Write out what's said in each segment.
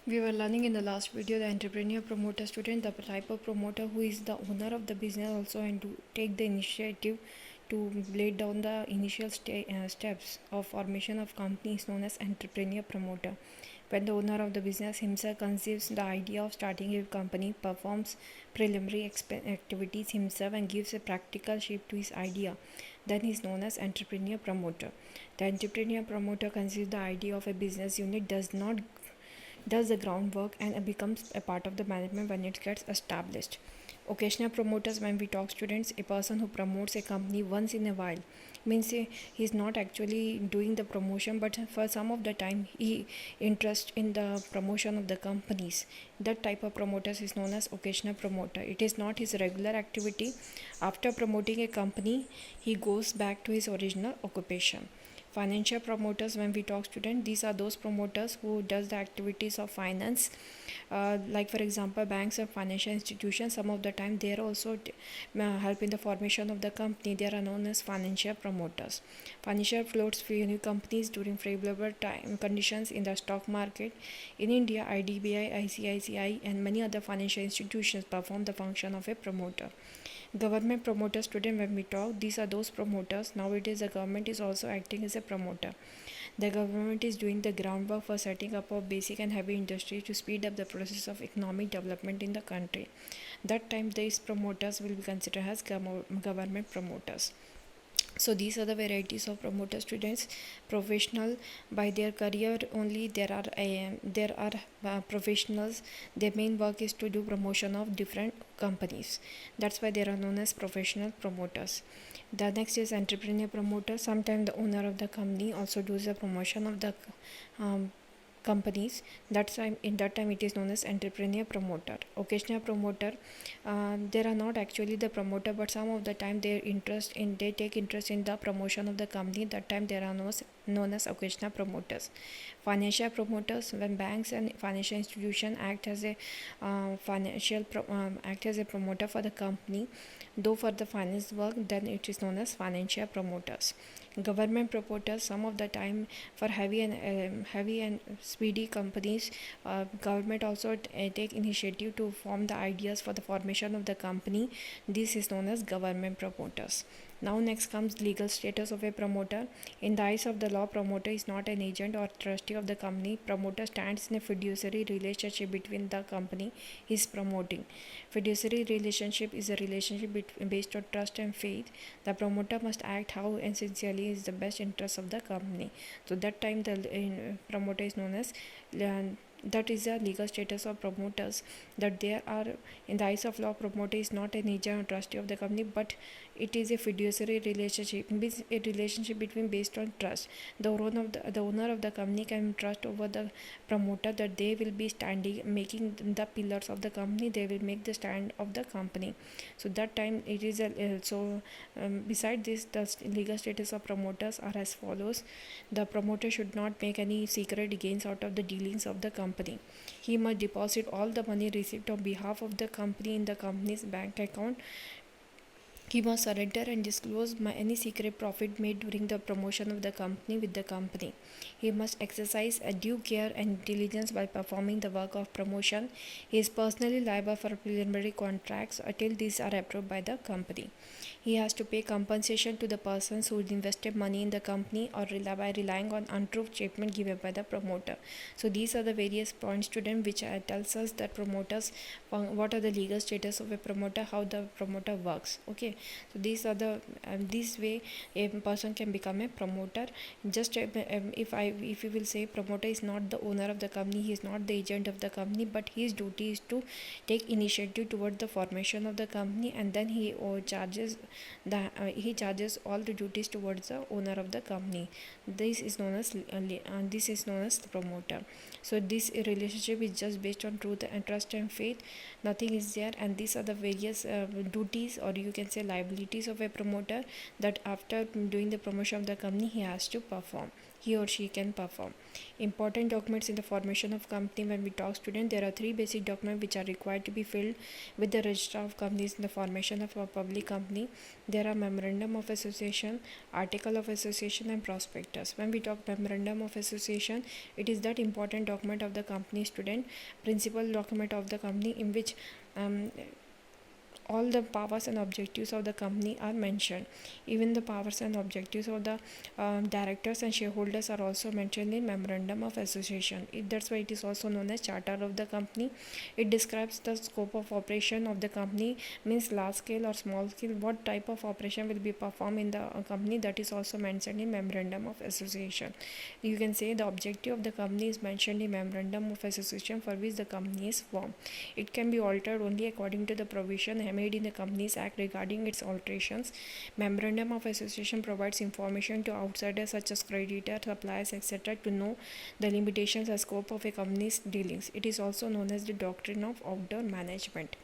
We were learning in the last video the entrepreneur, promoter, student, the type of promoter who is the owner of the business also and to take the initiative to lay down the initial steps of formation of company is known as entrepreneur promoter. When the owner of the business himself conceives the idea of starting a company, performs preliminary activities himself and gives a practical shape to his idea, then he is known as entrepreneur promoter. The entrepreneur promoter conceives the idea of a business unit, does the groundwork and becomes a part of the management when it gets established. Occasional promoters, when we talk students, a person who promotes a company once in a while means he's not actually doing the promotion, but for some of the time he interest in the promotion of the companies. That type of promoters is known as occasional promoter. It is not his regular activity. After promoting a company, he goes back to his original occupation. Financial promoters, when we talk student, these are those promoters who does the activities of finance, like for example banks and financial institutions. Some of the time they are also help in the formation of the company. They are known as financial promoters. Financial floats for new companies during favorable time conditions in the stock market. In India, IDBI, ICICI and many other financial institutions perform the function of a promoter. Government promoter, student, when we talk, these are those promoters. Nowadays the government is also acting as a promoter. The government is doing the groundwork for setting up of basic and heavy industry to speed up the process of economic development in the country. That time these promoters will be considered as government promoters. So these are the varieties of promoter students. Professional, by their career only there are professionals. Their main work is to do promotion of different companies. That's why they are known as professional promoters. The next is entrepreneur promoter. Sometimes the owner of the company also does the promotion of the um, companies. In that time it is known as entrepreneur promoter. Occasional promoter, they are not actually the promoter, but some of the time they take interest in the promotion of the company. That time they are known as occasional promoters. Financial promoters, when banks and financial institution act as a promoter for the company, though for the finance work, then it is known as financial promoters. Government promoters, some of the time for heavy and speedy companies, government also take initiative to form the ideas for the formation of the company. This is known as government promoters. Now next comes legal status of a promoter. In the eyes of the law, promoter is not an agent or trustee of the company. Promoter stands in a fiduciary relationship between the company he is promoting. Fiduciary relationship is a relationship based on trust and faith. The promoter must act how and sincerely is the best interest of the company. So that time the promoter is known as that is the legal status of promoters, that there are in the eyes of law, promoter is not an agent or trustee of the company, but it is a fiduciary relationship, means a relationship between based on trust. The owner of the company can trust over the promoter that they will be standing making the pillars of the company, they will make the stand of the company. So that time it is beside this, the legal status of promoters are as follows. The promoter should not make any secret gains out of the dealings of the company. He must deposit all the money received on behalf of the company in the company's bank account. He must surrender and disclose any secret profit made during the promotion of the company with the company. He must exercise a due care and diligence while performing the work of promotion. He is personally liable for preliminary contracts until these are approved by the company. He has to pay compensation to the persons who invested money in the company or by relying on untrue statement given by the promoter. So these are the various points, student, which tells us that promoters, what are the legal status of a promoter, how the promoter works. Okay, so these are the this way a person can become a promoter. Just if you will say promoter is not the owner of the company, he is not the agent of the company, but his duty is to take initiative toward the formation of the company, and then he charges all the duties towards the owner of the company. This is known as the promoter. So this relationship is just based on truth and trust and faith. Nothing is there, and these are the various duties, or you can say liabilities of a promoter, that after doing the promotion of the company he has to perform. he or she can perform. Important documents in the formation of company. When we talk student, there are three basic documents which are required to be filled with the register of companies in the formation of a public company. There are memorandum of association, article of association, and prospectus. When we talk memorandum of association, it is that important document of the company student, principal document of the company in which all the powers and objectives of the company are mentioned. Even the powers and objectives of the directors and shareholders are also mentioned in memorandum of association. That's why it is also known as charter of the company. It describes the scope of operation of the company, means large scale or small scale, what type of operation will be performed in the company, that is also mentioned in memorandum of association. You can say the objective of the company is mentioned in memorandum of association for which the company is formed. It can be altered only according to the provision made in the Companies Act regarding its alterations. Memorandum of association provides information to outsiders such as creditors, suppliers, etc. to know the limitations and scope of a company's dealings. It is also known as the doctrine of outdoor management.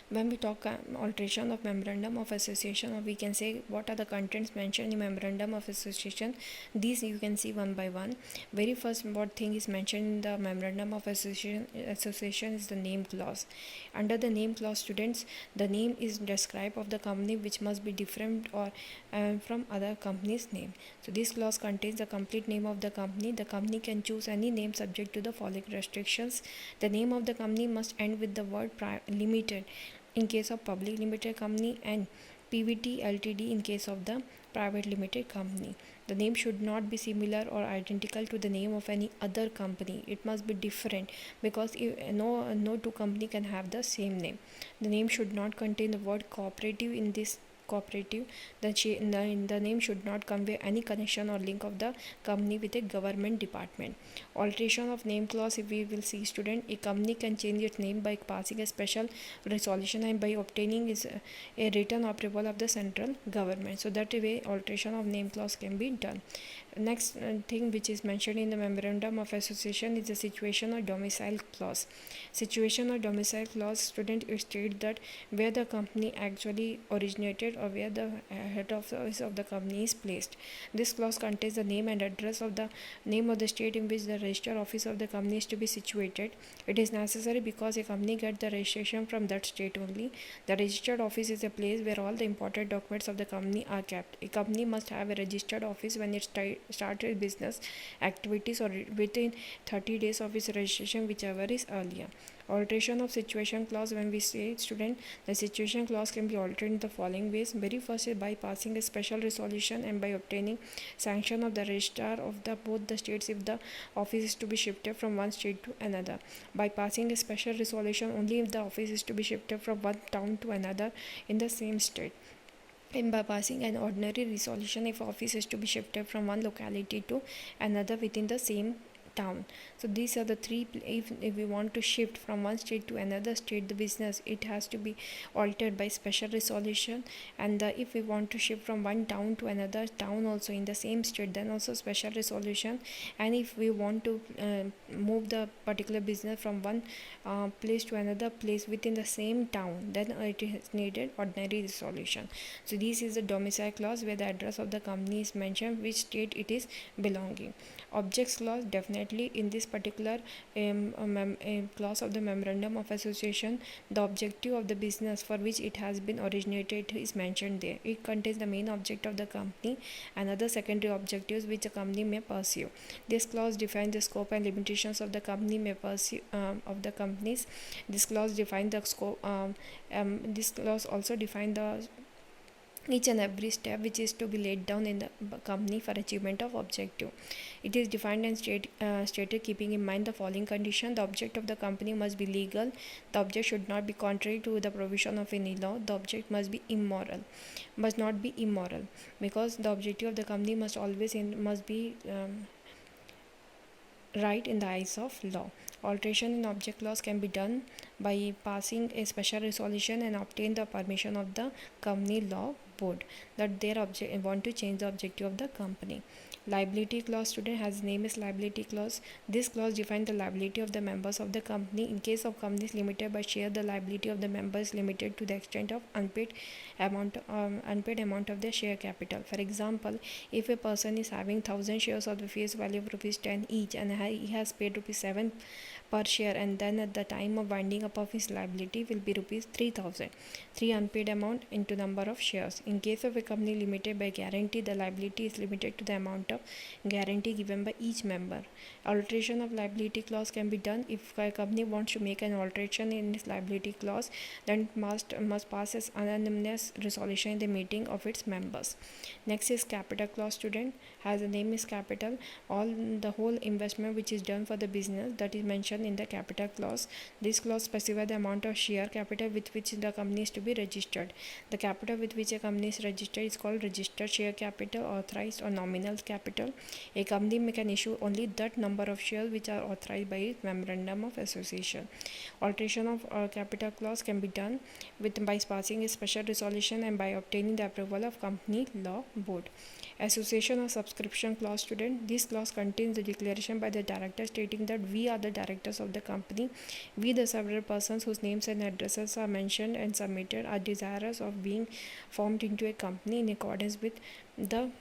When we talk alteration of memorandum of association, or we can say what are the contents mentioned in memorandum of association, these you can see one by one. Very first what thing is mentioned in the memorandum of association is the name clause. Under the name clause students, the name is described of the company which must be different or from other company's name. So this clause contains the complete name of the company. The company can choose any name subject to the following restrictions. The name of the company must end with the word limited in case of public limited company, and PVT Ltd in case of the private limited company. The name should not be similar or identical to the name of any other company. It must be different, because no two company can have the same name. The name should not contain the word cooperative in this cooperative. The name should not convey any connection or link of the company with a government department. Alteration of name clause, if we will see student, a company can change its name by passing a special resolution and by obtaining a written approval of the central government. So that way alteration of name clause can be done. Next thing which is mentioned in the memorandum of association is the situation or domicile clause. Situation or domicile clause student state that where the company actually originated or where the head office of the company is placed. This clause contains the name and address of the name of the state in which the registered office of the company is to be situated. It is necessary because a company gets the registration from that state only. The registered office is a place where all the important documents of the company are kept. A company must have a registered office when it started business activities or within 30 days of its registration, whichever is earlier. Alteration of situation clause, when we say student, the situation clause can be altered in the following ways. Very first is by passing a special resolution and by obtaining sanction of the registrar of the both the states if the office is to be shifted from one state to another. By passing a special resolution only if the office is to be shifted from one town to another in the same state. And by passing an ordinary resolution if office is to be shifted from one locality to another within the same town. So these are the three. If we want to shift from one state to another state the business, it has to be altered by special resolution. And if we want to shift from one town to another town also in the same state, then also special resolution. And if we want to move the particular business from one place to another place within the same town, then it is needed ordinary resolution. So this is the domicile clause, where the address of the company is mentioned, which state it is belonging. Objects clause, definitely in this particular clause of the memorandum of association, the objective of the business for which it has been originated is mentioned there. It contains the main object of the company and other secondary objectives which a company may pursue. This clause defines the scope and limitations of the company may pursue of the companies. This clause defines the scope. This clause also defines the each and every step which is to be laid down in the company for achievement of objective. It is defined and stated keeping in mind the following condition. The object of the company must be legal. The object should not be contrary to the provision of any law. The object must not be immoral, because the objective of the company must be right in the eyes of law. Alteration in object clause can be done by passing a special resolution and obtain the permission of the company law board that their want to change the objective of the company. Liability clause, student, has name is liability clause. This clause defines the liability of the members of the company. In case of companies limited by share, the liability of the members is limited to the extent of unpaid amount of their share capital. For example, if a person is having 1000 shares of the face value of rupees 10 each, and he has paid rupees 7 per share, and then at the time of winding up of his liability will be rupees 3000, 3 unpaid amount into number of shares. In case of a company limited by guarantee, the liability is limited to the amount of guarantee given by each member. Alteration of liability clause can be done. If a company wants to make an alteration in its liability clause, then must pass as unanimous resolution in the meeting of its members. Next is capital clause, student, has the name is capital. All the whole investment which is done for the business, that is mentioned in the capital clause. This clause specifies the amount of share capital with which the company is to be registered. The capital with which a company is registered is called registered share capital, authorized or nominal capital. A company can issue only that number of shares which are authorized by its memorandum of association. Alteration of capital clause can be done by passing a special resolution and by obtaining the approval of company law board. Association or subscription clause, student, this clause contains the declaration by the director stating that we are the directors of the company. We, the several persons whose names and addresses are mentioned and submitted, are desirous of being formed into a company in accordance with the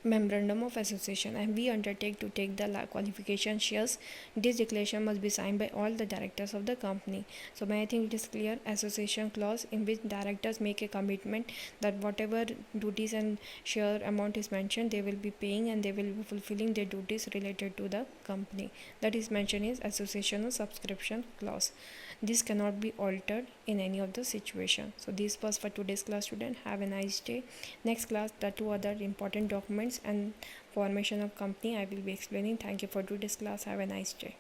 memorandum of association, and we undertake to take the qualification shares. This declaration must be signed by all the directors of the company. So I think it is clear. Association clause, in which directors make a commitment that whatever duties and share amount is mentioned, they will be paying and they will be fulfilling their duties related to the company. That is mentioned is association or subscription clause. This cannot be altered in any of the situation. So this was for today's class, student. Have a nice day. Next class, the two other important documents and formation of company I will be explaining. Thank you for today's class. Have a nice day.